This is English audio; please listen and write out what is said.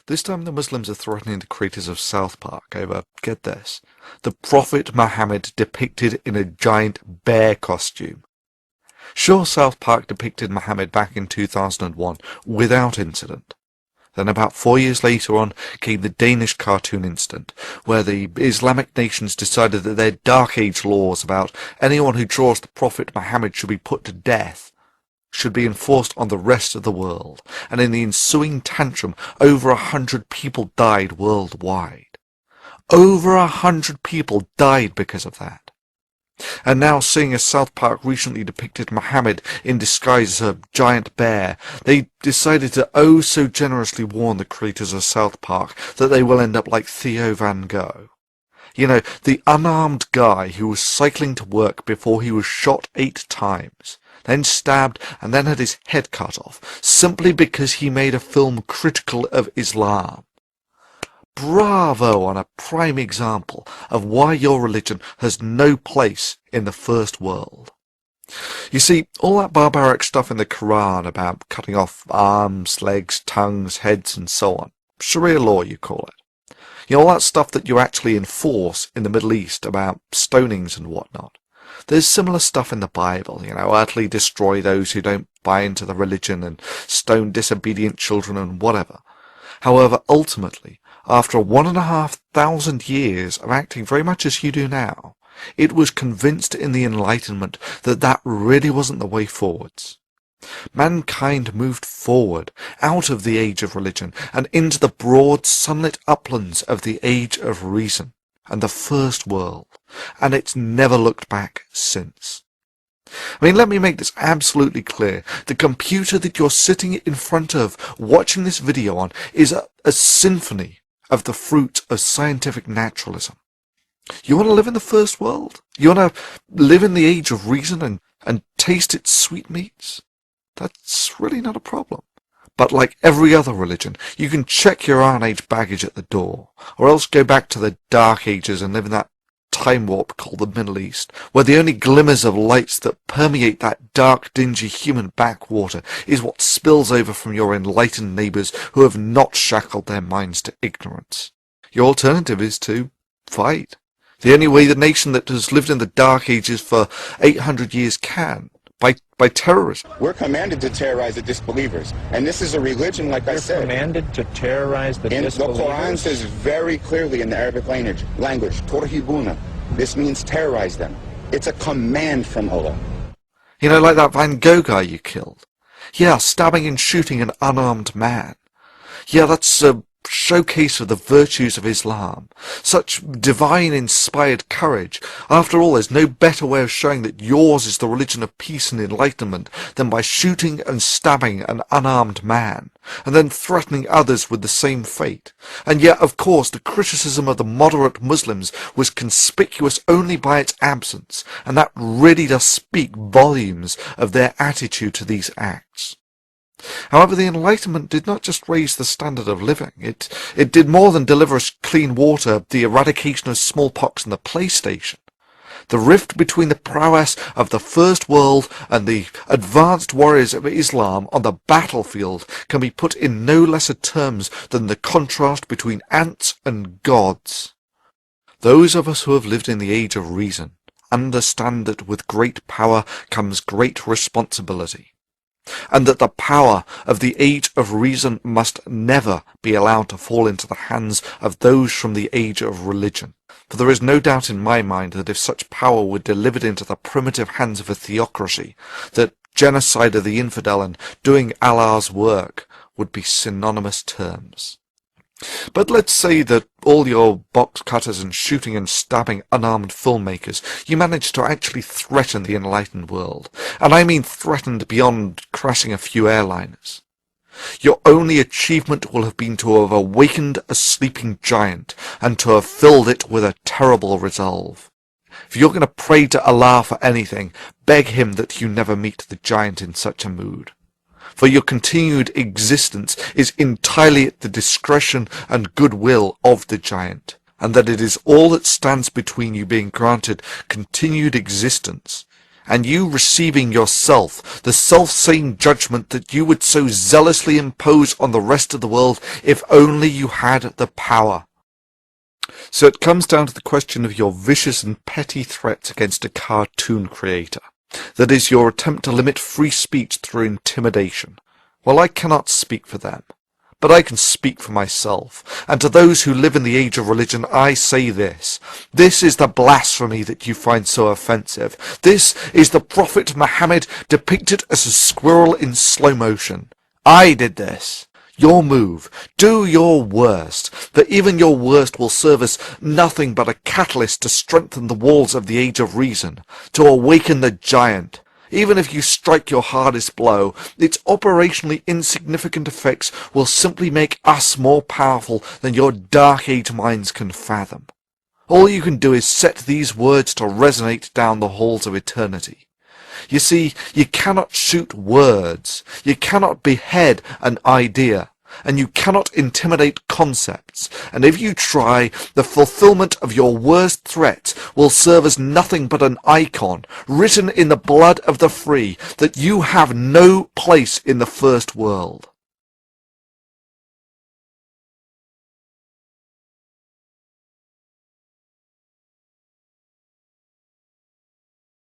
This time the Muslims are threatening the creators of South Park over, get this, the Prophet Muhammad depicted in a giant bear costume. Sure, South Park depicted Muhammad back in 2001 without incident. Then about 4 years later on came the Danish cartoon incident, where the Islamic nations decided that their Dark Age laws about anyone who draws the Prophet Muhammad should be put to death should be enforced on the rest of the world, and in the ensuing tantrum over 100 people died worldwide. Over 100 people died because of that. And now, seeing as South Park recently depicted Muhammad in disguise as a giant bear, they decided to oh so generously warn the creators of South Park that they will end up like Theo Van Gogh. You know, the unarmed guy who was cycling to work before he was shot 8 times, then stabbed and then had his head cut off, simply because he made a film critical of Islam. Bravo on a prime example of why your religion has no place in the first world. You see, all that barbaric stuff in the Quran about cutting off arms, legs, tongues, heads and so on, Sharia law you call it. You know, all that stuff that you actually enforce in the Middle East about stonings and whatnot. There's similar stuff in the Bible, you know, utterly destroy those who don't buy into the religion and stone disobedient children and whatever. However, ultimately, after 1,500 years of acting very much as you do now, it was convinced in the Enlightenment that that really wasn't the way forwards. Mankind moved forward out of the age of religion and into the broad sunlit uplands of the age of reason and the first world, and it's never looked back since. I mean, let me make this absolutely clear. The computer that you're sitting in front of, watching this video on, is a symphony of the fruit of scientific naturalism. You want to live in the first world? You want to live in the age of reason and taste its sweetmeats? That's really not a problem. But like every other religion, you can check your Iron Age baggage at the door, or else go back to the Dark Ages and live in that time warp called the Middle East, where the only glimmers of lights that permeate that dark, dingy human backwater is what spills over from your enlightened neighbours who have not shackled their minds to ignorance. Your alternative is to fight. The only way the nation that has lived in the Dark Ages for 800 years can. By terrorism. We're commanded to terrorize the disbelievers. And this is a religion, like I said. We're commanded to terrorize the disbelievers? The Quran says very clearly in the Arabic language, Torhibuna. This means terrorize them. It's a command from Allah. You know, like that Van Gogh guy you killed. Yeah, stabbing and shooting an unarmed man. Yeah, that's a showcase of the virtues of Islam. Such divine inspired courage. After all, there's no better way of showing that yours is the religion of peace and enlightenment than by shooting and stabbing an unarmed man, and then threatening others with the same fate. And yet, of course, the criticism of the moderate Muslims was conspicuous only by its absence, and that really does speak volumes of their attitude to these acts. However, the Enlightenment did not just raise the standard of living. It did more than deliver us clean water, the eradication of smallpox and the PlayStation. The rift between the prowess of the First World and the advanced warriors of Islam on the battlefield can be put in no lesser terms than the contrast between ants and gods. Those of us who have lived in the age of reason understand that with great power comes great responsibility, and that the power of the age of reason must never be allowed to fall into the hands of those from the age of religion. For there is no doubt in my mind that if such power were delivered into the primitive hands of a theocracy, that genocide of the infidel and doing Allah's work would be synonymous terms. But let's say that all your box cutters and shooting and stabbing unarmed filmmakers, you managed to actually threaten the enlightened world. And I mean threatened beyond crashing a few airliners. Your only achievement will have been to have awakened a sleeping giant and to have filled it with a terrible resolve. If you're going to pray to Allah for anything, beg him that you never meet the giant in such a mood. For your continued existence is entirely at the discretion and goodwill of the giant, and that it is all that stands between you being granted continued existence and you receiving yourself the self-same judgment that you would so zealously impose on the rest of the world if only you had the power. So it comes down to the question of your vicious and petty threats against a cartoon creator. That is, your attempt to limit free speech through intimidation. Well, I cannot speak for them, but I can speak for myself, and to those who live in the age of religion I say this. This is the blasphemy that you find so offensive. This is the Prophet Muhammad depicted as a squirrel in slow motion. I did this. Your move. Do your worst, for even your worst will serve as nothing but a catalyst to strengthen the walls of the age of reason, to awaken the giant. Even if you strike your hardest blow, its operationally insignificant effects will simply make us more powerful than your dark age minds can fathom. All you can do is set these words to resonate down the halls of eternity. You see, you cannot shoot words, you cannot behead an idea, and you cannot intimidate concepts, and if you try, the fulfillment of your worst threat will serve as nothing but an icon, written in the blood of the free, that you have no place in the first world.